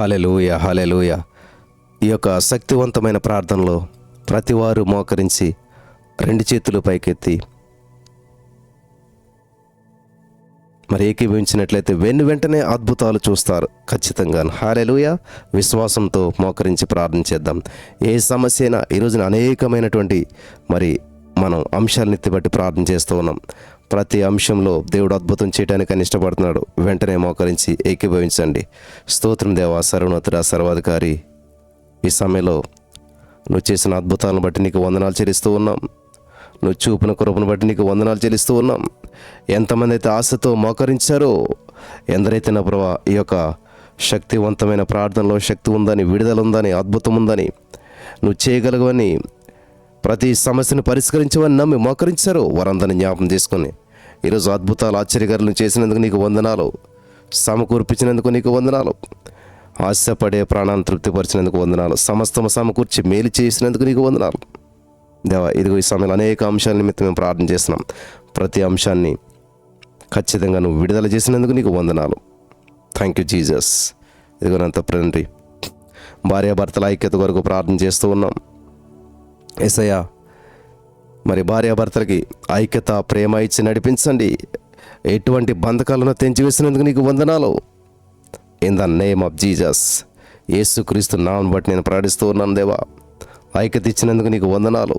హల్లెలూయా, హల్లెలూయా. ఈ యొక్క శక్తివంతమైన ప్రార్థనలో ప్రతివారు మోకరించి రెండు చేతులు పైకెత్తి మరి ఏకీభవించినట్లయితే వెంటనే అద్భుతాలు చూస్తారు ఖచ్చితంగా. హల్లెలూయా. విశ్వాసంతో మోకరించి ప్రార్థన చేద్దాం. ఏ సమస్య అయినా ఈరోజున అనేకమైనటువంటి మరి మనం అంశాలను ఎత్తిబట్టి ప్రార్థన చేస్తూ ఉన్నాం. ప్రతి అంశంలో దేవుడు అద్భుతం చేయడానికి ఆయన ఇష్టపడుతున్నాడు. వెంటనే మోకరించి ఏకీభవించండి. స్తోత్రం దేవా, సర్వోన్నతుడా, సర్వాధికారి, ఈ సమయంలో నువ్వు చేసిన అద్భుతాలను బట్టి నీకు వందనాలు చెల్లిస్తూ ఉన్నాం. నువ్వు చూపిన కృపను బట్టి నీకు వందనాలు చెల్లిస్తూ ఉన్నాం. ఎంతమంది అయితే ఆశతో మోకరించారో, ఎందరైతే నా ప్రభా ఈ యొక్క శక్తివంతమైన ప్రార్థనలో శక్తి ఉందని, విడుదల ఉందని, అద్భుతం ఉందని, నువ్వు చేయగలవని, ప్రతి సమస్యను పరిష్కరించవని నమ్మి మోకరించారో వారందరిని జ్ఞాపకం చేసుకొని ఈరోజు అద్భుతాలు ఆశ్చర్యకరులను చేసినందుకు నీకు వందనాలు. సమకూర్పించినందుకు నీకు వందనాలు. ఆశపడే ప్రాణాన్ని తృప్తిపరిచినందుకు వందనాలు. సమస్తము సమకూర్చి మేలు చేసినందుకు నీకు వందనాలు. దేవా, ఇదిగో ఈ సమయంలో అనేక అంశాల నిమిత్తం మేము ప్రార్థన చేస్తున్నాం. ప్రతి అంశాన్ని ఖచ్చితంగా నువ్వు విడుదల చేసినందుకు నీకు వందనాలు. Thank you Jesus. ఇదిగో నంత తండ్రి, భార్యాభర్తల ఐక్యత కొరకు ప్రార్థన చేస్తూ ఉన్నాం. యేసయ్యా, మరి భార్యాభర్తలకి ఐక్యత, ప్రేమ ఇచ్చి నడిపించండి. ఎటువంటి బంధకాలను తెంచివేసినందుకు నీకు వందనాలు. In the name of Jesus, యేసుక్రీస్తు నామమును బట్టి నేను ప్రార్థిస్తూ ఉన్నాను. దేవా, ఐక్యత ఇచ్చినందుకు నీకు వందనాలు.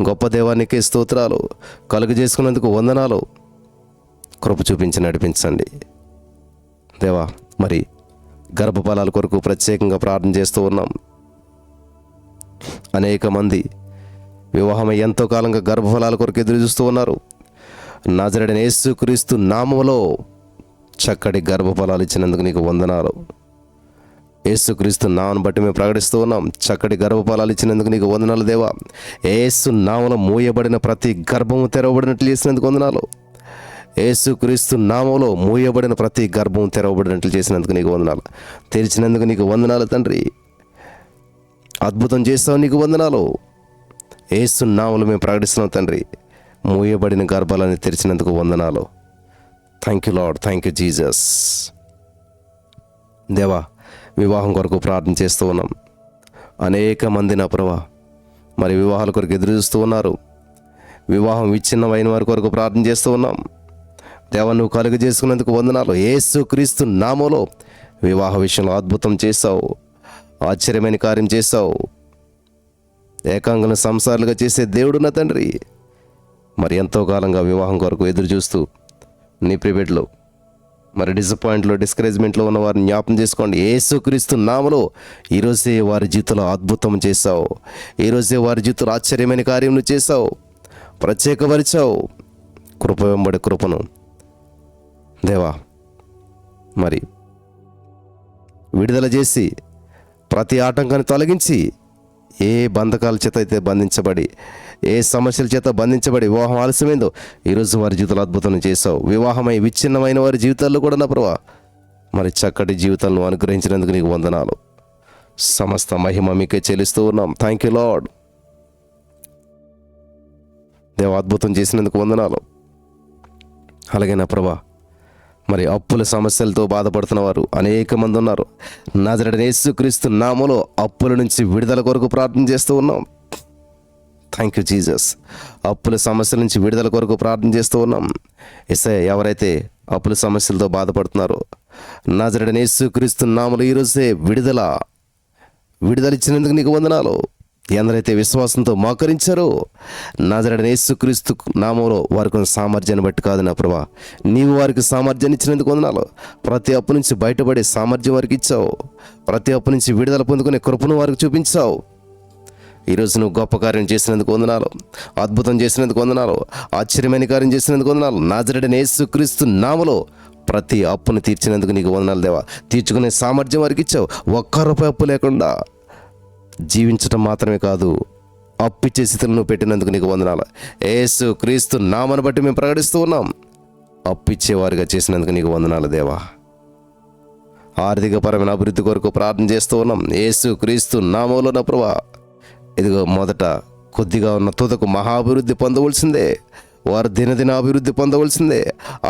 గొప్ప దేవానికే స్తోత్రాలు. కలుగు చేసుకున్నందుకు వందనాలు. కృప చూపించి నడిపించండి దేవా. మరి గర్భఫలాల కొరకు ప్రత్యేకంగా ప్రార్థన చేస్తూ ఉన్నాం. అనేక మంది వివాహమై ఎంతో కాలంగా గర్భఫలాల కొరకు ఎదురు చూస్తూ ఉన్నారు. నజరేయుడైన యేసుక్రీస్తు నామములో చక్కటి గర్భఫలాలు ఇచ్చినందుకు నీకు వందనాలు. యేసుక్రీస్తు నామమును బట్టి మేము ప్రకటిస్తూ ఉన్నాం. చక్కటి గర్భఫలాలు ఇచ్చినందుకు నీకు వందనాలు దేవా. యేసు నామములో మూయబడిన ప్రతి గర్భము తెరవబడినట్లు చేసినందుకు వందనాలు. యేసుక్రీస్తు నామములో మూయబడిన ప్రతి గర్భం తెరవబడినట్లు చేసినందుకు నీకు వందనాలు. తెరిచినందుకు నీకు వందనాలు తండ్రి. అద్భుతం చేస్తావు, నీకు వందనాలు. యేసు నామములో మేము ప్రకటిస్తున్నాం తండ్రి. మూయబడిన గర్భాలను తెరిచినందుకు వందనాలు. Thank you Lord, thank you Jesus. దేవా, వివాహం కొరకు ప్రార్థన చేస్తూ ఉన్నాం. అనేక మంది నా ప్రభా మరి వివాహాల కొరకు ఎదురు చూస్తూ ఉన్నారు. వివాహం విచ్ఛిన్నమైన వారి కొరకు ప్రార్థన చేస్తూ ఉన్నాం. దేవా, నువ్వు కలుగ చేసుకున్నందుకు వందనాలు. యేసుక్రీస్తు నామములో వివాహ విషయంలో అద్భుతం చేశావు, ఆశ్చర్యమైన కార్యం చేశావు. ఏకాంగులను సంసారాలుగా చేసే దేవుడు నా తండ్రి. మరి ఎంతో కాలంగా వివాహం కొరకు ఎదురు చూస్తూ నీ ప్రిబెడ్లో మరి డిసప్పాయింట్లో, డిస్కరేజ్మెంట్లో ఉన్న వారిని జ్ఞాపం చేసుకోండి. యేసుక్రీస్తు నామములో ఈరోజే వారి జీవితంలో అద్భుతం చేశావు. ఈరోజే వారి జీవితంలో ఆశ్చర్యమైన కార్యం నువ్వు చేశావు, ప్రత్యేకపరిచావు. కృప వెంబడి కృపను దేవా మరి విడుదల చేసి ప్రతి ఆటంకాన్ని తొలగించి, ఏ బంధకాల చేత అయితే బంధించబడి, ఏ సమస్యల చేత బంధించబడి వివాహం ఆలస్యమైందో ఈరోజు వారి జీవితాలు అద్భుతం చేశావు. వివాహమై విచ్ఛిన్నమైన వారి జీవితాల్లో కూడా నా ప్రభా మరి చక్కటి జీవితాలను అనుగ్రహించినందుకు నీకు వందనాలు. సమస్త మహిమ మీకే చెల్లిస్తూ ఉన్నాం. Thank you lord. దేవ, అద్భుతం చేసినందుకు వందనాలు. అలాగే నా ప్రభా మరి అప్పుల సమస్యలతో బాధపడుతున్న వారు అనేక మంది ఉన్నారు. నజరేయుడైన యేసుక్రీస్తు నామములో అప్పుల నుంచి విడుదల కొరకు ప్రార్థన చేస్తూ ఉన్నాం. Thank you Jesus. అప్పుల సమస్యల నుంచి విడుదల కొరకు ప్రార్థన చేస్తూ ఉన్నాం. యేసయ్య, ఎవరైతే అప్పుల సమస్యలతో బాధపడుతున్నారో నజరేయుడైన యేసుక్రీస్తు నామములో ఈరోజే విడుదల ఇచ్చినందుకు నీకు వందనాలు. ఎందరైతే విశ్వాసంతో మోకరించారో నజరేయుడైన యేసుక్రీస్తు నామములో వారికి సామర్థ్యాన్ని బట్టి కాదు నా ప్రభా, నీవు వారికి సామర్థ్యాన్ని ఇచ్చినందుకు వందనాలు. ప్రతి అప్పు నుంచి బయటపడే సామర్థ్యం వారికి ఇచ్చావు. ప్రతి అప్పు నుంచి విడుదల పొందుకునే కృపను వారికి చూపించావు. ఈరోజు నువ్వు గొప్ప కార్యం చేసినందుకు వందనాలు. అద్భుతం చేసినందుకు వందనాలు. ఆశ్చర్యమైన కార్యం చేసినందుకు వందనాలు. నజరేయుడైన యేసుక్రీస్తు నామములో ప్రతి అప్పును తీర్చినందుకు నీకు వందనాలు దేవా. తీర్చుకునే సామర్థ్యం వారికి ఇచ్చావు. ఒక్క రూపాయి అప్పు లేకుండా జీవించటం మాత్రమే కాదు, అప్పిచ్చే స్థితిలో నువ్వు పెట్టినందుకు నీకు వందనాలు. యేసుక్రీస్తు నామమును బట్టి మేము ప్రకటిస్తూ ఉన్నాం. అప్పిచ్చేవారిగా చేసినందుకు నీకు వందనాలు దేవా. ఆర్థికపరమైన అభివృద్ధి కొరకు ప్రార్థన చేస్తూ ఉన్నాం. యేసుక్రీస్తు నామములో నా ప్రభా ఇదిగో మొదట కొద్దిగా ఉన్న తుదకు మహాభివృద్ధి పొందవలసిందే. వారు దినదిన అభివృద్ధి పొందవలసిందే.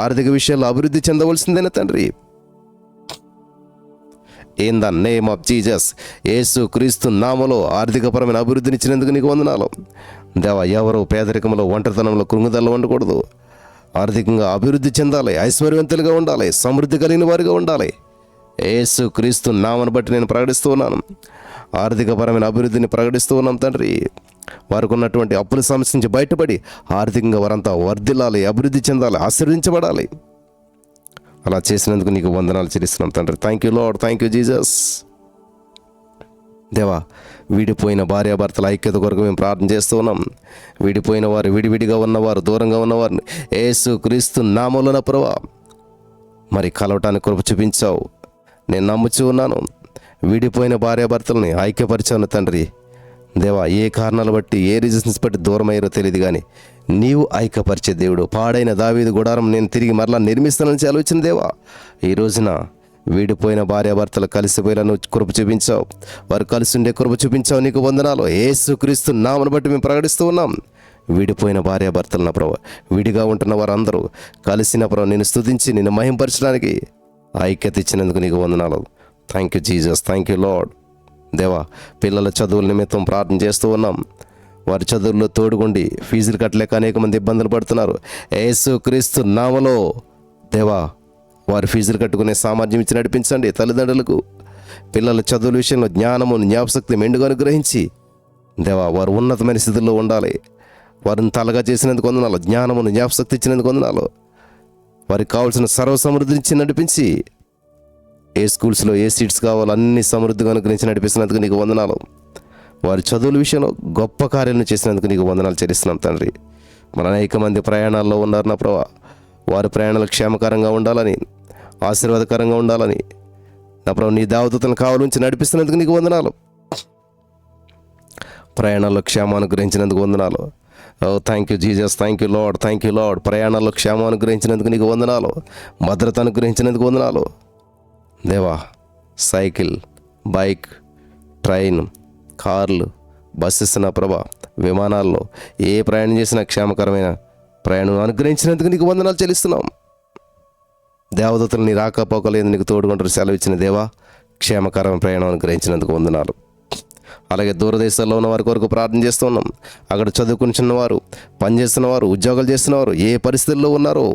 ఆర్థిక విషయాల్లో అభివృద్ధి చెందవలసిందేనా తండ్రి. In the name of Jesus. యేసు క్రీస్తు నామములో ఆర్థికపరమైన అభివృద్ధినిచ్చినందుకు నీకు వందనాలు దేవా. ఎవరు పేదరికంలో ఒంటరితనంలో కృంగుదలలో ఉండకూడదు. ఆర్థికంగా అభివృద్ధి చెందాలి, ఐశ్వర్యవంతులుగా ఉండాలి, సమృద్ధి కలిగిన వారిగా ఉండాలి. యేసు క్రీస్తు నామను బట్టి నేను ప్రకటిస్తూ ఉన్నాను. ఆర్థికపరమైన అభివృద్ధిని ప్రకటిస్తూ ఉన్నాం తండ్రి. వారికి ఉన్నటువంటి అప్పుల సమస్య నుంచి బయటపడి ఆర్థికంగా వారంతా వర్ధిల్లాలి, అభివృద్ధి చెందాలి, ఆశీర్వదించబడాలి. అలా చేసినందుకు నీకు వందనాలు చెల్లిస్తున్నాం తండ్రి. Thank you Lord, thank you Jesus. దేవా, విడిపోయిన భార్యాభర్తల ఐక్యత కొరకు మేము ప్రార్థన చేస్తూ ఉన్నాం. విడిపోయిన వారు, విడివిడిగా ఉన్నవారు, దూరంగా ఉన్నవారిని యేసు క్రీస్తు నామమున ప్రభువా మరి కలవటానికి కృప చూపించావు. నేను నమ్ముచూ ఉన్నాను. విడిపోయిన భార్యాభర్తలని ఐక్యపరిచాను తండ్రి. దేవా, ఏ కారణాలు బట్టి, ఏ రీజన్స్ బట్టి దూరం అయ్యారో తెలియదు, కానీ నీవు ఐక్యపరిచే దేవుడు. పాడైన దావీదు గుడారం నేను తిరిగి మరలా నిర్మిస్తానని ఆలోచన దేవా. ఈ రోజున విడిపోయిన భార్యాభర్తలు కలిసిపోయేలా నువ్వు కృప చూపించావు. వారు కలిసి ఉండే కృప చూపించావు. నీకు వందనాలు. యేసు క్రీస్తు నామమును బట్టి మేము ప్రకటిస్తూ ఉన్నాం. విడిపోయిన భార్యాభర్తలను ప్రభు, విడిగా ఉంటున్న వారందరూ కలిసిన ప్రభు నేను స్తుతించి నిన్ను మహింపరచడానికి ఐక్యత ఇచ్చినందుకు నీకు వందనాలు. Thank you Jesus, thank you lord. దేవా, పిల్లల చదువుల నిమిత్తం ప్రార్థన చేస్తూ ఉన్నాం. వారి చదువుల్లో తోడుగుండి ఫీజులు కట్టలేక అనేక మంది ఇబ్బందులు పడుతున్నారు. యేసు క్రీస్తు నామములో దేవా వారి ఫీజులు కట్టుకునే సామర్థ్యం ఇచ్చి నడిపించండి. తల్లిదండ్రులకు పిల్లల చదువుల విషయంలో జ్ఞానము, జ్ఞాపశక్తి మెండుగా అనుగ్రహించి దేవా వారు ఉన్నతమైన స్థితిలో ఉండాలి. వారిని తలగా చేసినందుకు వందనాలు. జ్ఞానమును, జ్ఞాపశక్తి ఇచ్చినందుకు వందనాలు. వారికి కావాల్సిన సర్వసమృద్ధించి నడిపించి ఏ స్కూల్స్లో ఏ సీట్స్ కావాలో అన్ని సమృద్ధిగా అనుగ్రహించి నడిపిస్తున్నందుకు నీకు వందనాలు. వారి చదువుల విషయంలో గొప్ప కార్యాలను చేసినందుకు నీకు వందనాలు చెల్లిస్తున్నాం తండ్రి. మన అనేక మంది ప్రయాణాల్లో ఉన్నారు నా ప్రభా. వారి ప్రయాణాలు క్షేమకరంగా ఉండాలని, ఆశీర్వాదకరంగా ఉండాలని నా ప్రభు నీ దేవదూతలను కావాలుంచి నడిపిస్తున్నందుకు నీకు వందనాలు. ప్రయాణాల్లో క్షేమాన్ని అనుగ్రహించినందుకు వందనాలు. ఓ thank you Jesus, thank you Lord, thank you Lord. ప్రయాణాల్లో క్షేమం అనుగ్రహించినందుకు నీకు వందనాలు. భద్రత అనుగ్రహించినందుకు వందనాలు దేవా. సైకిల్, బైక్, ట్రైన్, కార్లు, బస్సెస్ నా ప్రభా, విమానాల్లో ఏ ప్రయాణం చేసినా క్షేమకరమైన ప్రయాణం అనుగ్రహించినందుకు నీకు వందనాలు చెల్లిస్తున్నాం. దేవదూతలు నీ రాకపోకలేదు నీకు తోడుకుంటారు సెలవు ఇచ్చిన దేవా. క్షేమకరమైన ప్రయాణం అనుగ్రహించినందుకు వందనాలు. అలాగే దూరదేశాల్లో ఉన్న వారి కొరకు ప్రార్థన చేస్తున్నాం. అక్కడ చదువుకుంటున్నవారు, పనిచేస్తున్నవారు, ఉద్యోగాలు చేస్తున్నవారు ఏ పరిస్థితుల్లో ఉన్నారో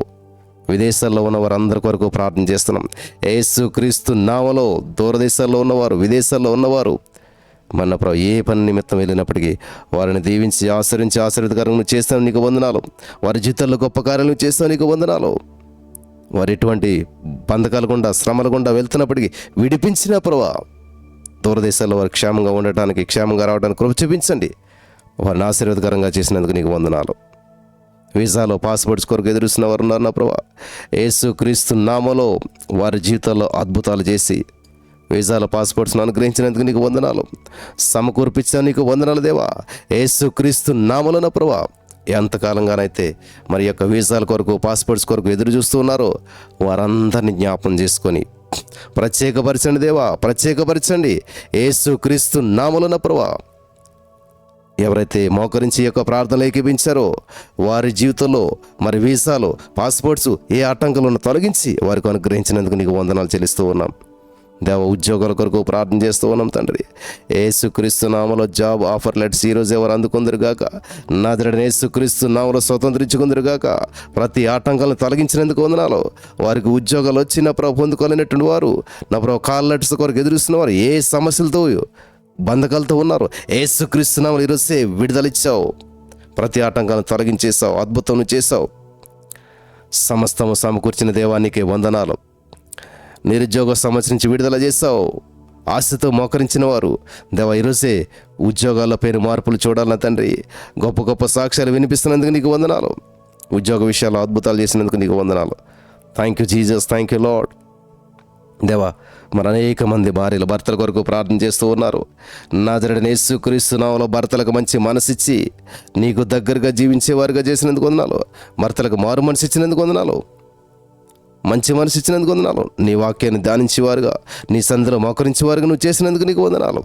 విదేశాల్లో ఉన్న వారందరి కొరకు ప్రార్థన చేస్తున్నాం. యేసు క్రీస్తు నామములో దూరదేశాల్లో ఉన్నవారు, విదేశాల్లో ఉన్నవారు మన ప్రభు ఏ పని నిమిత్తం వెళ్ళినప్పటికీ వారిని దీవించి ఆశ్రయించి ఆశీర్వాదకరంగా చేస్తాను నీకు వందనాలు. వారి జీవితాల్లో గొప్ప కార్యాలను చేస్తాను నీకు వందనాలు. వారు ఎటువంటి బంధకాలు గుండా, శ్రమల గుండా వెళ్తున్నప్పటికీ విడిపించిన ప్రభు దూరదేశాల్లో వారు క్షేమంగా ఉండటానికి, క్షేమంగా రావడానికి కృప చూపించండి. వారిని ఆశీర్వాదకరంగా చేసినందుకు నీకు వందనాలు. వీసాలో పాస్పోర్ట్స్ కొరకు ఎదురుస్తున్న వారు ఉన్నారు నా ప్రభా. యేసు క్రీస్తు నామములో వారి జీవితాల్లో అద్భుతాలు చేసి వీసాలో పాస్పోర్ట్స్ను అనుగ్రహించినందుకు నీకు వందనాలు. సమకూర్పించిన నీకు వందనాలు దేవా. యేసు క్రీస్తు నామములో నా ప్రభా ఎంతకాలంగానైతే మరి యొక్క వీసాల కొరకు, పాస్పోర్ట్స్ కొరకు ఎదురు చూస్తూ ఉన్నారో వారందరినీ జ్ఞాపం చేసుకొని ప్రత్యేకపరచండి దేవా, ప్రత్యేకపరచండి. యేసు క్రీస్తు నామములో నా ప్రభా ఎవరైతే మోకరించి యొక్క ప్రార్థనలు ఏకీపించారో వారి జీవితంలో మరి వీసాలు, పాస్పోర్ట్స్ ఏ ఆటంకాలను తొలగించి వారికి అనుగ్రహించినందుకు నీకు వందనాలు చెల్లిస్తూ ఉన్నాం దేవ. ఉద్యోగాల కొరకు ప్రార్థన చేస్తూ ఉన్నాం తండ్రి. యేసుక్రీస్తు నామములో జాబ్ ఆఫర్ లెటర్స్ ఈరోజు ఎవరు అందుకుందరుగాక. నజరేయుడైన యేసుక్రీస్తు నామములో స్వతంత్రించుకుందరుగాక. ప్రతి ఆటంకాలను తొలగించినందుకు వందనాలు. వారికి ఉద్యోగాలు వచ్చిన ప్రభు పొందుకోలేనటువంటి వారు నా ప్రభు కాల్ లెటర్స్ కొరకు ఎదురుస్తున్న వారు ఏ సమస్యలతో బంధకాలతో ఉన్నారు యేసుక్రీస్తు నామములో ఈరోజే విడుదలిచ్చావు. ప్రతి ఆటంకాలను తొలగించేసావు, అద్భుతం చేసావు. సమస్తము సమకూర్చిన దేవానికి వందనాలు. నిరుద్యోగ సమస్య నుంచి విడుదల చేస్తావు. ఆశతో మోకరించిన వారు దేవా ఈరోజే ఉద్యోగాల పేరు మార్పులు చూడాలన్న తండ్రి. గొప్ప గొప్ప సాక్ష్యాలు వినిపిస్తున్నందుకు నీకు వందనాలు. ఉద్యోగ విషయాల్లో అద్భుతాలు చేసినందుకు నీకు వందనాలు. Thank you Jesus, thank you lord. దేవా మరి అనేక మంది భార్యలు భర్తల కొరకు ప్రార్థన చేస్తూ ఉన్నారు. నజరేయుడైన యేసుక్రీస్తు నామములో భర్తలకు మంచి మనసిచ్చి నీకు దగ్గరగా జీవించేవారుగా చేసినందుకు వందనాలు. భర్తలకు మారు మనసు ఇచ్చినందుకు వందనాలు. మంచి మనసు ఇచ్చినందుకు వందనాలు. నీ వాక్యాన్ని ధ్యానించేవారుగా, నీ సంధిలో మోకరించేవారుగా నువ్వు చేసినందుకు నీకు వందనాలు.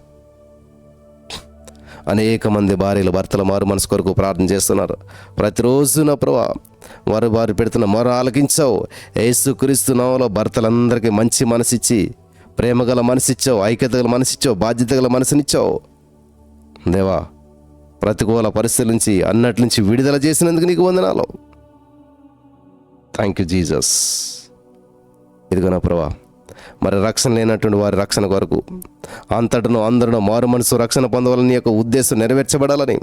అనేక మంది భార్యలు భర్తల మారు మనసు కొరకు ప్రార్థన చేస్తున్నారు. ప్రతిరోజు నా ప్రభా వారు పెడుతున్న మొర ఆలకించావు. యేసుక్రీస్తు నామములో భర్తలందరికీ మంచి మనసిచ్చి ప్రేమ గల మనసిచ్చావు, ఐక్యత గల మనసిచ్చావు, బాధ్యత గల మనసునిచ్చావు దేవా. ప్రతికూల పరిస్థితుల నుంచి అన్నట్ల నుంచి విడుదల చేసినందుకు నీకు వందనాలు. Thank you Jesus. ఇదిగో నా ప్రభా, మరి రక్షణ లేనటువంటి వారి రక్షణ కొరకు అంతటను అందరూ మారు మనసు రక్షణ పొందవాలని యొక్క ఉద్దేశం నెరవేర్చబడాలని,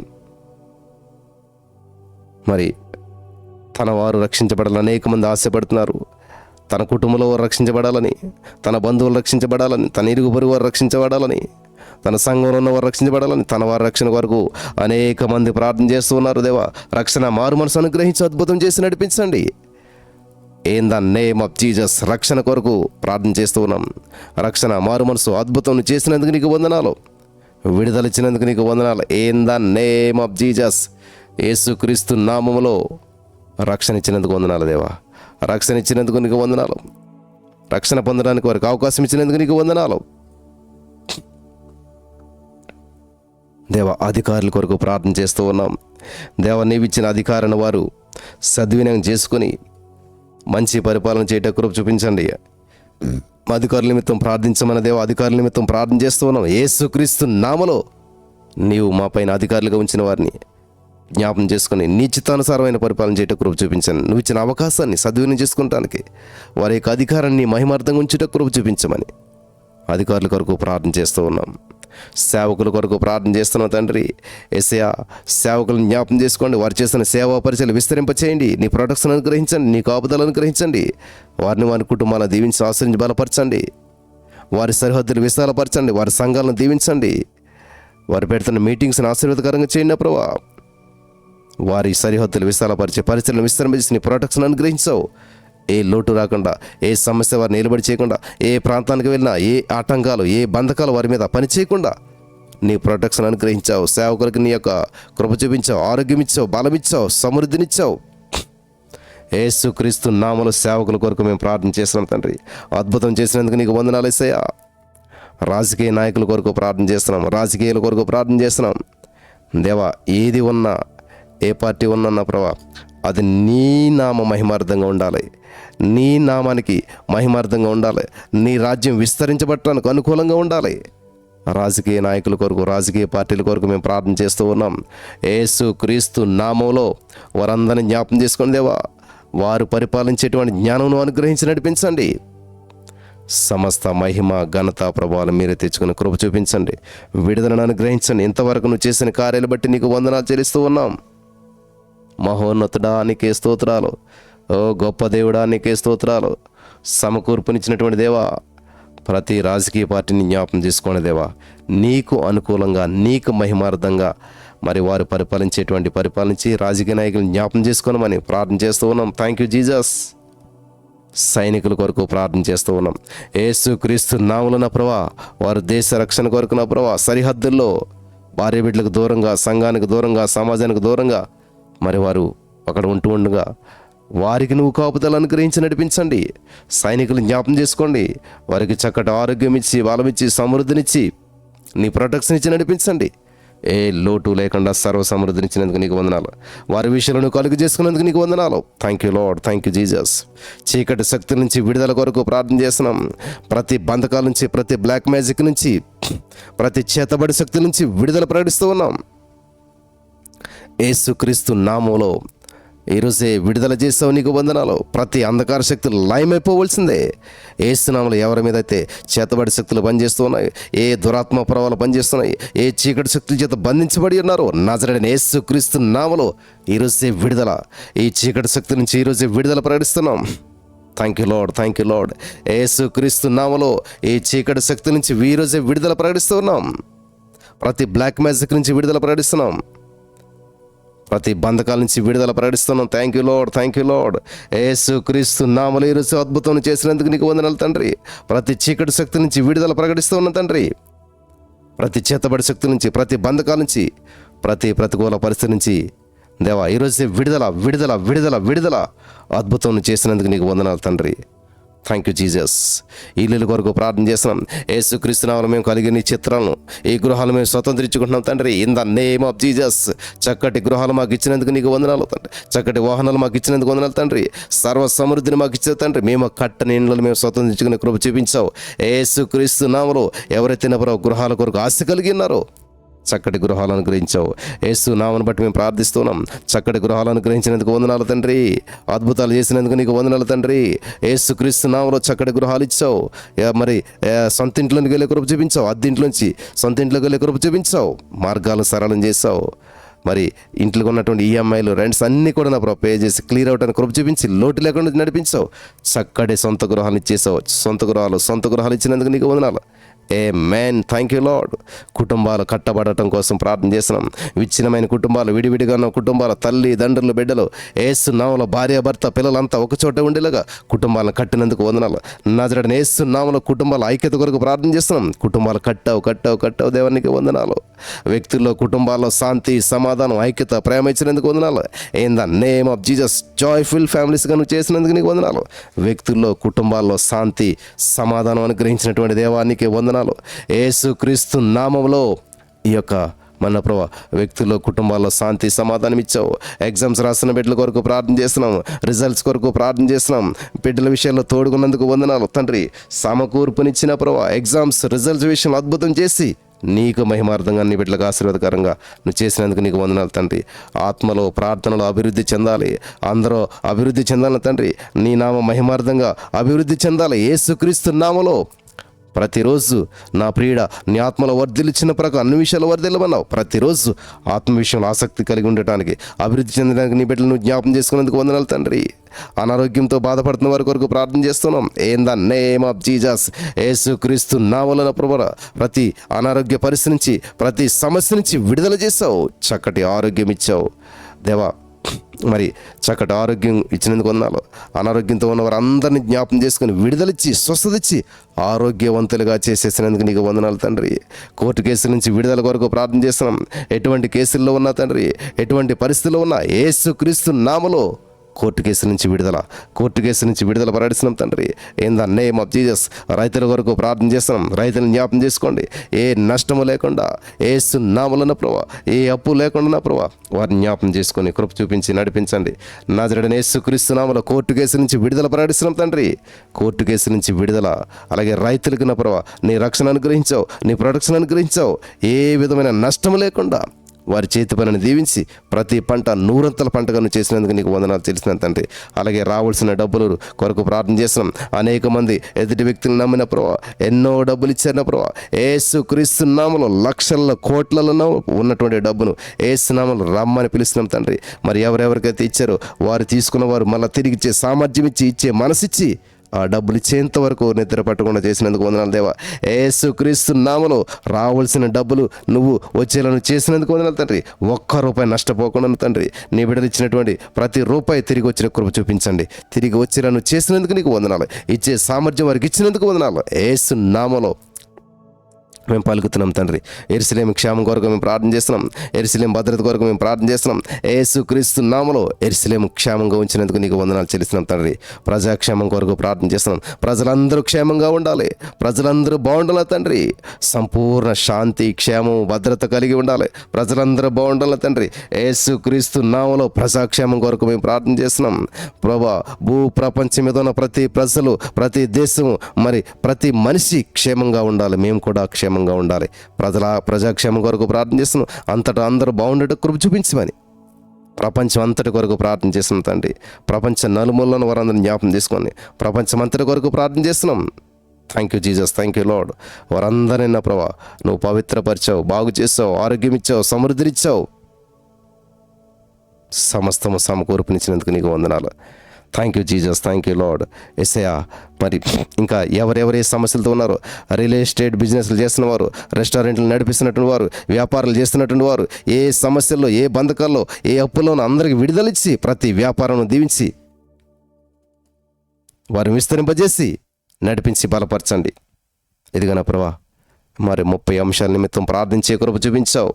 మరి తన వారు రక్షించబడాలని అనేక మంది ఆశపడుతున్నారు. తన కుటుంబంలో వారు రక్షించబడాలని, తన బంధువులు రక్షించబడాలని, తన ఇరుగు పొరుగు వారు రక్షించబడాలని, తన సంఘంలో ఉన్న వారు రక్షించబడాలని, తన వారి రక్షణ కొరకు అనేక మంది ప్రార్థన చేస్తూ ఉన్నారు దేవా. రక్షణ మారు మనసు అనుగ్రహించి అద్భుతం చేసి నడిపించండి. In the name of Jesus రక్షణ కొరకు ప్రార్థన చేస్తూ ఉన్నాం. రక్షణ మారు మనసు అద్భుతం చేసినందుకు నీకు వందనాలు, విడుదల ఇచ్చినందుకు నీకు వందనాలు. In the name of Jesus, యేసుక్రీస్తు నామములో రక్షణ ఇచ్చినందుకు వందనాలు దేవా. రక్షణ ఇచ్చినందుకు నీకు వందనాలు. రక్షణ పొందడానికి వారికి అవకాశం ఇచ్చినందుకు నీకు వందనాలు దేవా. అధికారుల కొరకు ప్రార్థన చేస్తూ ఉన్నాం దేవా. నీవిచ్చిన అధికారాన్ని వారు సద్వినియోగం చేసుకుని మంచి పరిపాలన చేయటం కృప చూపించండి. అధికారుల నిమిత్తం ప్రార్థించమన్న దేవా, అధికారుల నిమిత్తం ప్రార్థన చేస్తూ ఉన్నాం. యేసుక్రీస్తు నామములో నీవు మా పైన అధికారులుగా ఉంచిన వారిని జ్ఞాపం చేసుకుని నీ చిత్తానుసారమైన పరిపాలన చేయటం కృప చూపించండి. నువ్వు ఇచ్చిన అవకాశాన్ని సద్వినియోగం చేసుకుంటానికి వారి యొక్క అధికారాన్ని మహిమార్థంగా ఉంచుటకు కృప చూపించమని అధికారుల కొరకు ప్రార్థన చేస్తూ ఉన్నాం. సేవకుల కొరకు ప్రార్థన చేస్తున్నాం తండ్రి. యేసయ్యా, సేవకులను జ్ఞాపం చేసుకోండి. వారు చేస్తున్న సేవా పరిచయాలు విస్తరింపచేయండి. నీ ప్రొటెక్షన్ అనుగ్రహించండి, నీ కాపుదలు అనుగ్రహించండి. వారి కుటుంబాలను దీవించి ఆశ్రయించి బలపరచండి. వారి సరిహద్దులు విశాలపరచండి. వారి సంఘాలను దీవించండి. వారు పెడుతున్న మీటింగ్స్ని ఆశీర్వాదకరంగా చేయండి ప్రభా. వారి సరిహద్దులు విశాలపరిచే పరిచయాలను విస్తరింపజేసి నీ ప్రొటెక్షన్ అనుగ్రహించావు. ఏ లోటు రాకుండా, ఏ సమస్య వారిని నిలబడి చేయకుండా, ఏ ప్రాంతానికి వెళ్ళినా ఏ ఆటంకాలు, ఏ బంధకాలు వారి మీద పని చేయకుండా నీ ప్రొటెక్షన్ అనుగ్రహించావు. సేవకులకు నీ యొక్క కృప చూపించావు, ఆరోగ్యం ఇచ్చావు, బలం ఇచ్చావు, సమృద్ధినిచ్చావు. యేసుక్రీస్తు నామములో సేవకుల కొరకు మేము ప్రార్థన చేస్తున్నాం తండ్రి. అద్భుతం చేసినందుకు నీకు వందనాలు యేసయ్యా. రాజకీయ నాయకుల కొరకు ప్రార్థన చేస్తున్నాం, రాజకీయాల కొరకు ప్రార్థన చేస్తున్నాం దేవా. ఏది ఉన్నా, ఏ పార్టీ ఉన్నా ప్రభా, అది నీ నామ మహిమార్థంగా ఉండాలి, నీ నామానికి మహిమార్థంగా ఉండాలి, నీ రాజ్యం విస్తరించబడటానికి అనుకూలంగా ఉండాలి. రాజకీయ నాయకుల కొరకు, రాజకీయ పార్టీల కొరకు మేము ప్రార్థన చేస్తూ ఉన్నాం. యేసుక్రీస్తు నామంలో వారందరినీ జ్ఞాపం చేసుకుని దేవా, వారు పరిపాలించేటువంటి జ్ఞానం అనుగ్రహించి నడిపించండి. సమస్త మహిమ, ఘనత, ప్రభావాలు మీరే తెచ్చుకుని కృప చూపించండి. విడుదలను అనుగ్రహించండి. ఇంతవరకు నువ్వు చేసిన కార్యాలు బట్టి నీకు వందనాలు చెల్లిస్తూ ఉన్నాం. మహోన్నతుడా నీకే స్తోత్రాలు. ఓ గొప్ప దేవుడా నీకే స్తోత్రాలు. సమకూర్పునిచ్చినటువంటి దేవా, ప్రతి రాజకీయ పార్టీని జ్ఞాపం చేసుకోండి దేవా. నీకు అనుకూలంగా, నీకు మహిమార్థంగా మరి వారు పరిపాలించి రాజకీయ నాయకులను జ్ఞాపం చేసుకోనమని ప్రార్థన చేస్తూ ఉన్నాం. Thank you Jesus. సైనికుల కొరకు ప్రార్థన చేస్తూ ఉన్నాం. యేసుక్రీస్తు నామములో నా ప్రభా, వారు దేశ రక్షణ కొరకు నా ప్రభా, సరిహద్దుల్లో భార్య బిడ్డలకు దూరంగా, సంఘానికి దూరంగా, సమాజానికి దూరంగా మరి వారు అక్కడ ఉంటూ ఉండగా వారికి నువ్వు కాపుదలు అనుగ్రహించి నడిపించండి. సైనికులు జ్ఞాపం చేసుకోండి. వారికి చక్కటి ఆరోగ్యం ఇచ్చి, బలమిచ్చి, సమృద్ధినిచ్చి నీ ప్రొటెక్షన్ ఇచ్చి నడిపించండి. ఏ లోటు లేకుండా సర్వ సమృద్ధినిచ్చినందుకు నీకు వందనాలు. వారి విషయాలను కలుగు చేసుకున్నందుకు నీకు వందనాలు. Thank you Lord, thank you Jesus. చీకటి శక్తి నుంచి విడుదల కొరకు ప్రార్థన చేస్తున్నాం. ప్రతి బంధకాల నుంచి, ప్రతి బ్లాక్ మ్యాజిక్ నుంచి, ప్రతి చేతబడి శక్తి నుంచి విడుదల ప్రకటిస్తూ ఉన్నాం. యేసుక్రీస్తు నామములో ఈరోజే విడుదల చేస్తావు, నీకు వందనాలు. ప్రతి అంధకార శక్తులు లయమైపోవలసిందే. ఏసునామములో ఎవరి మీద అయితే చేతబడి శక్తులు పనిచేస్తూ ఉన్నాయి, ఏ దురాత్మ ప్రభావాలు పనిచేస్తున్నాయి, ఏ చీకటి శక్తుల చేత బంధించబడి ఉన్నారు, నజరేయుడైన యేసుక్రీస్తు నామములో ఈరోజే విడుదల. ఈ చీకటి శక్తి నుంచి ఈరోజే విడుదల ప్రకటిస్తున్నాం. Thank you Lord, thank you Lord. యేసుక్రీస్తు నామములో ఈ చీకటి శక్తి నుంచి ఈరోజే విడుదల ప్రకటిస్తూ ఉన్నాం. ప్రతి బ్లాక్ మ్యాజిక్ నుంచి విడుదల ప్రకటిస్తున్నాం. ప్రతి బంధకాల నుంచి విడుదల ప్రకటిస్తున్నాం. Thank you Lord, thank you Lord. యేసుక్రీస్తు నామములో ఈరోజు అద్భుతం చేసినందుకు నీకు వందనాలు తండ్రి. ప్రతి చీకటి శక్తి నుంచి విడుదల ప్రకటిస్తూ ఉన్నాం తండ్రి. ప్రతి చేతబడి శక్తి నుంచి, ప్రతి బంధకాల నుంచి, ప్రతి ప్రతికూల పరిస్థితి నుంచి దేవా ఈరోజు విడుదల, విడుదల, విడుదల, విడుదల అద్భుతం చేసినందుకు నీకు వందనాలు తండ్రి. Thank you Jesus. ఇల్లుల కొరకు ప్రార్థన చేస్తున్నాం. యేసుక్రీస్తు నామములో మేము కలిగిన ఈ చిత్రాలను, ఈ గృహాలు మేము స్వతంత్రించుకుంటున్నాం తండ్రి. In the name of Jesus. చక్కటి గృహాలు మాకు ఇచ్చినందుకు నీకు వందనాలు తండ్రి. చక్కటి వాహనాలు మాకు ఇచ్చినందుకు వందనాలు తండ్రి. సర్వ సమృద్ధిని మాకు ఇచ్చే తండ్రి. మేము కట్టని ఇండ్లను మేము స్వతంత్రించుకునే కృప చూపించావు. యేసుక్రీస్తు నామములో ఎవరైతే నా ప్రభు గృహాల కొరకు ఆశ కలిగి ఉన్నారో చక్కటి గృహాలను అనుగ్రహించావు. యేసు నామమును బట్టి మేము ప్రార్థిస్తున్నాం. చక్కటి గృహాలను అనుగ్రహించినందుకు వందనాలు తండ్రి. అద్భుతాలు చేసినందుకు నీకు వందనాలు తండ్రి. యేసుక్రీస్తు నామములో చక్కటి గృహాలు ఇచ్చావు. మరి సొంత ఇంట్లోకి వెళ్ళే కృప చూపించావు. అద్దెంట్లోంచి సొంత ఇంట్లోకి వెళ్ళే కృప చూపించావు. మార్గాలను సరళం చేసావు. మరి ఇంట్లో ఉన్నటువంటి ఈఎంఐలు, రెంట్స్ అన్నీ కూడా నా ప్రభు పే చేసి క్లియర్ అవడానికి కృప చూపించి లోటు లేకుండా నడిపించావు. చక్కటి సొంత గృహాలు ఇచ్చేసావు. సొంత గృహాలు ఇచ్చినందుకు నీకు వందనాలు. ఆమేన్. Thank you Lord. కుటుంబాలు కట్టబడటం కోసం ప్రార్థన చేస్తున్నాం. విచ్ఛిన్నమైన కుటుంబాలు, విడివిడిగా ఉన్న కుటుంబాలు, తల్లి దండ్రులు, బిడ్డలు, యేసు నామములో భార్య భర్త పిల్లలంతా ఒకచోట ఉండేలాగా కుటుంబాలను కట్టినందుకు వందనాలు. నజరేయుడైన యేసు నామములో కుటుంబాల ఐక్యత కొరకు ప్రార్థన చేస్తున్నాం. కుటుంబాలు కట్టావు దేవానికి వందనాలు. వ్యక్తుల్లో, కుటుంబాల్లో శాంతి, సమాధానం, ఐక్యత, ప్రేమ ఇచ్చినందుకు వందనాలు. In the name of Jesus. Joyful ఫ్యామిలీస్గా నువ్వు చేసినందుకు నీకు వందనాలు. వ్యక్తుల్లో, కుటుంబాల్లో శాంతి, సమాధానం అనుగ్రహించినటువంటి దేవానికి వందనాలు. యేసుక్రీస్తు నామములో ఈ యొక్క మన ప్రభు వ్యక్తుల్లో, కుటుంబాల్లో శాంతి, సమాధానం ఇచ్చావు. ఎగ్జామ్స్ రాస్తున్న బిడ్డల కొరకు ప్రార్థన చేస్తున్నాం. రిజల్ట్స్ కొరకు ప్రార్థన చేస్తున్నాం. బిడ్డల విషయాల్లో తోడుకున్నందుకు వందనాలు తండ్రి. సమకూర్పునిచ్చిన ప్రభు ఎగ్జామ్స్, రిజల్ట్స్ విషయంలో అద్భుతం చేసి నీకు మహిమార్థంగా, నీ బిడ్డలకు ఆశీర్వాదకరంగా నువ్వు చేసినందుకు నీకు వందనాలు తండ్రి. ఆత్మలో, ప్రార్థనలో అభివృద్ధి చెందాలి. అందరూ అభివృద్ధి చెందాలి తండ్రి. నీ నామ మహిమార్థంగా అభివృద్ధి చెందాలి. యేసుక్రీస్తు నామములో ప్రతిరోజు నా ప్రియుడ నీ ఆత్మలో వర్ధిల్చిన ప్రకారం అన్ని విషయాలు వర్ధిల్లమన్నావు. ప్రతిరోజు ఆత్మ విషయంలో ఆసక్తి కలిగి ఉండటానికి, అభివృద్ధి చెందడానికి నీ బిడ్డలను జ్ఞాపం చేసుకునేందుకు వందనాలు తండ్రి. అనారోగ్యంతో బాధపడుతున్న వారి కొరకు ప్రార్థన చేస్తున్నాం. In the name of Jesus. యేసుక్రీస్తు నామములో ప్రభువా ప్రతి అనారోగ్య పరిస్థితి నుంచి, ప్రతి సమస్య నుంచి విడుదల చేసావు. చక్కటి ఆరోగ్యం ఇచ్చావు దేవా. మరి చక్కటి ఆరోగ్యం ఇచ్చినందుకు వందనాలు. అనారోగ్యంతో ఉన్న వారు అందరినీ జ్ఞాపం చేసుకుని విడుదలిచ్చి, స్వస్థతిచ్చి, ఆరోగ్యవంతులుగా చేసేసినందుకు నీకు వందనాలు తండ్రి. కోర్టు కేసుల నుంచి విడుదల కొరకు ప్రార్థన చేస్తున్నాం. ఎటువంటి కేసుల్లో ఉన్నా తండ్రి, ఎటువంటి పరిస్థితుల్లో ఉన్నా యేసుక్రీస్తు నామములో కోర్టు కేసుల నుంచి విడుదల ప్రకటిస్తున్నాం తండ్రి. In the name of Jesus. రైతుల కొరకు ప్రార్థన చేస్తున్నాం. రైతులను జ్ఞాపం చేసుకోండి. ఏ నష్టము లేకుండా యేసు నామములో ప్రభా, ఏ అప్పు లేకుండా ప్రభా వారిని జ్ఞాపం చేసుకొని కృప చూపించి నడిపించండి. నజరేయుడైన యేసుక్రీస్తు నామములో కోర్టు కేసు నుంచి విడుదల ప్రకటిస్తున్నాం తండ్రి. కోర్టు కేసు నుంచి విడుదల, అలాగే రైతులకు నా ప్రభా నీ రక్షణ అనుగ్రహించావు, నీ ప్రొటెక్షన్ అనుగ్రహించావు. ఏ విధమైన నష్టము లేకుండా వారి చేతి పనిని దీవించి ప్రతి పంట 100 పంటగా నువ్వు చేసినందుకు నీకు వందనాలు తెలిసిన తండ్రి. అలాగే రావాల్సిన డబ్బులు కొరకు ప్రార్థన చేస్తున్నాం. అనేక మంది ఎదుటి వ్యక్తులు నమ్మిన ప్రభా ఎన్నో డబ్బులు ఇచ్చారు ప్రభా. యేసుక్రీస్తు నామములో లక్షల కోట్లలో ఉన్నటువంటి డబ్బును యేసు నామములో రమ్మని పిలుస్తున్నాం తండ్రి. మరి ఎవరెవరికైతే ఇచ్చారో వారు తీసుకున్న వారు మళ్ళీ తిరిగి ఇచ్చే సామర్థ్యం ఇచ్చి, ఇచ్చే మనసిచ్చి ఆ డబ్బులు ఇచ్చేంత వరకు నిద్ర పట్టకుండా చేసినందుకు వందనాలు దేవా. యేసుక్రీస్తు నామములో రావాల్సిన డబ్బులు నువ్వు వచ్చేలా చేసినందుకు వందనాలు తండ్రి. ఒక్క రూపాయి నష్టపోకుండా తండ్రి, నీ బిడ్డలు ఇచ్చినటువంటి ప్రతి రూపాయి తిరిగి వచ్చిన కృప చూపించండి. తిరిగి వచ్చేలా చేసినందుకు నీకు వందనాలు. ఇచ్చే సామర్థ్యం వారికి ఇచ్చినందుకు వందనాలు. యేసు నామములో మేము పలుకుతున్నాం తండ్రి. యెరూషలేము క్షేమం కొరకు మేము ప్రార్థన చేస్తున్నాం. యెరూషలేము భద్రత కొరకు మేము ప్రార్థన చేస్తున్నాం. యేసుక్రీస్తు నామములో యెరూషలేము క్షేమంగా ఉంచినందుకు నీకు వందనాలు చెల్లిస్తున్నాం తండ్రి. ప్రజాక్షేమం కొరకు ప్రార్థన చేస్తున్నాం. ప్రజలందరూ క్షేమంగా ఉండాలి. ప్రజలందరూ బాగుండాలి తండ్రి. సంపూర్ణ శాంతి, క్షేమం, భద్రత కలిగి ఉండాలి. ప్రజలందరూ బాగుండాలి తండ్రి. యేసుక్రీస్తు నామములో ప్రజాక్షేమం కొరకు మేము ప్రార్థన చేస్తున్నాం. ప్రభా భూ ప్రపంచం మీద ఉన్న ప్రతి ప్రజలు, ప్రతి దేశము, మరి ప్రతి మనిషి క్షేమంగా ఉండాలి. మేము కూడా క్షేమంగా ఉండాలి. ప్రజాక్షేమం కొరకు ప్రార్థన చేస్తున్నాం. అంతటా అందరూ బాగుండేటట్టు కృప చూపించమని ప్రపంచం అంతటి కొరకు ప్రార్థన చేస్తున్నాం తండ్రి. ప్రపంచ నలుమూలను వారందరిని జ్ఞాపం చేసుకోండి. ప్రపంచం అంతటి కొరకు ప్రార్థన చేస్తున్నాం. Thank you Jesus. Thank you lord. వారందరినీ నా ప్రభా నువ్వు పవిత్రపరిచావు, బాగు చేసావు, ఆరోగ్యం ఇచ్చావు, సమృద్ధినిచ్చావు. సమస్తము సమకూర్పునిచ్చినందుకు నీకు వందనాలు. Thank you Jesus. Thank you Lord. యేసయ్యా మరి ఇంకా ఎవరెవరే సమస్యలతో ఉన్నారో, రియల్ ఎస్టేట్ బిజినెస్లు చేస్తున్నవారు, రెస్టారెంట్లు నడిపిస్తున్నటువంటి వారు, వ్యాపారాలు చేస్తున్నటువంటి వారు, ఏ సమస్యల్లో, ఏ బంధకాల్లో, ఏ అప్పుల్లోనూ అందరికీ విడుదలిచ్చి ప్రతి వ్యాపారం దీవించి వారిని విస్తరింపజేసి నడిపించి బలపరచండి. ఇదిగో నా ప్రభా మరి 30 అంశాల నిమిత్తం ప్రార్థించే కృప చూపించావు.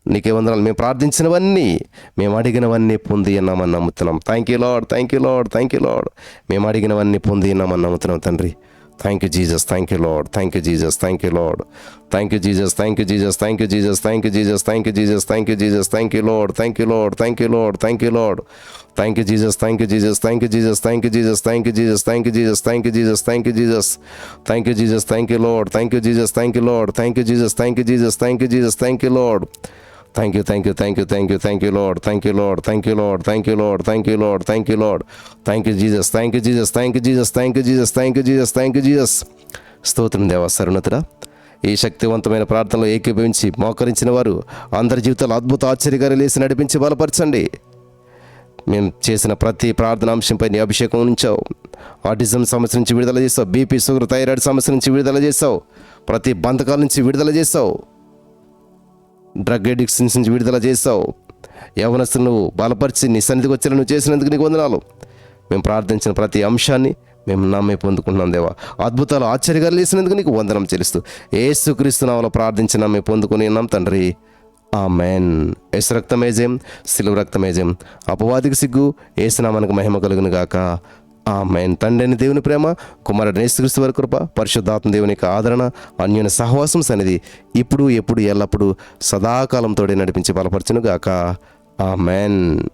నీకే వందనాలు. మేము ప్రార్థించినవన్నీ, మేము అడిగినవన్నీ పొంది ఉన్నామని నమ్ముతున్నాం. Thank you Lord, thank you Lord, thank you lord. మేము అడిగినవన్నీ పొంది ఉన్నామని నమ్ముతున్నాం తండ్రి. Thank you Jesus, thank you Lord, thank you Jesus, thank you Lord, thank you Jesus, thank you Jesus, thank you Jesus, thank you Jesus, thank you Jesus, thank you Jesus, thank you Lord, thank you Lord, thank you Lord, thank you Lord, thank you Jesus, thank you Jesus, thank you Jesus, thank you Jesus, thank you Jesus, thank you Jesus, thank you Jesus, thank you Jesus, thank you Jesus, thank you Lord, thank you Jesus, thank you Lord, thank you Jesus, thank you Jesus, thank you Jesus, thank you lord. Thank you, thank you, thank you, thank you, thank you, Lord, thank you, Lord, thank you, Lord, thank you, Lord, thank you, Lord, thank you, Lord, thank you, Jesus, thank you, Jesus, thank you, Jesus, thank you, Jesus, thank you, Jesus, thank you, Jesus. స్తోత్రం దేవా, సర్వోన్నతుడా. ఈ శక్తివంతమైన ప్రార్థనలో ఏకీభవించి మోకరించిన వారు అందరి జీవితాలు అద్భుత ఆశ్చర్యకార్యాలు చేసి నడిపించి బలపరచండి. మేము చేసిన ప్రతి ప్రార్థన అంశంపై నీ అభిషేకం ఉంచావు. ఆటిజం సమస్య నుంచి విడుదల చేసావు, బీపీ, షుగర్, థైరాయిడ్ సమస్య నుంచి విడుదల చేసావు, ప్రతి బంధకాల నుంచి విడుదల చేసావు, డ్రగ్ అడిక్షన్స్ నుంచి విడుదల చేసావు. యవనస్తులను నువ్వు బలపరిచి నీ సన్నిధికి వచ్చేలా నువ్వు చేసినందుకు నీకు వందనాలు. మేము ప్రార్థించిన ప్రతి అంశాన్ని మేము నమ్మి పొందుకుంటున్నాం దేవా. అద్భుతాలు ఆశ్చర్యకార్యాలు చేసినందుకు నీకు వందనం చెల్లిస్తూ యేసుక్రీస్తు నామములో ప్రార్థించి నమ్మి పొందుకొని ఉన్నాం తండ్రి. ఆమేన్. యేసు రక్తమే జయం, సిలువ రక్తమే జయం. అపవాదికి సిగ్గు, యేసు నామానికి మహిమ కలుగును గాక. ఆమేన్. తండ్రి అయిన దేవుని ప్రేమ, కుమారుడు యేసుక్రీస్తు వారి కృప, పరిశుద్ధాత్మ దేవుని యొక్క ఆదరణ, అన్యోన్య సహవాసం సన్నిధి ఇప్పుడు ఎప్పుడు ఎల్లప్పుడూ సదాకాలం తోడే నడిపించి బలపరచును గాక. ఆమేన్.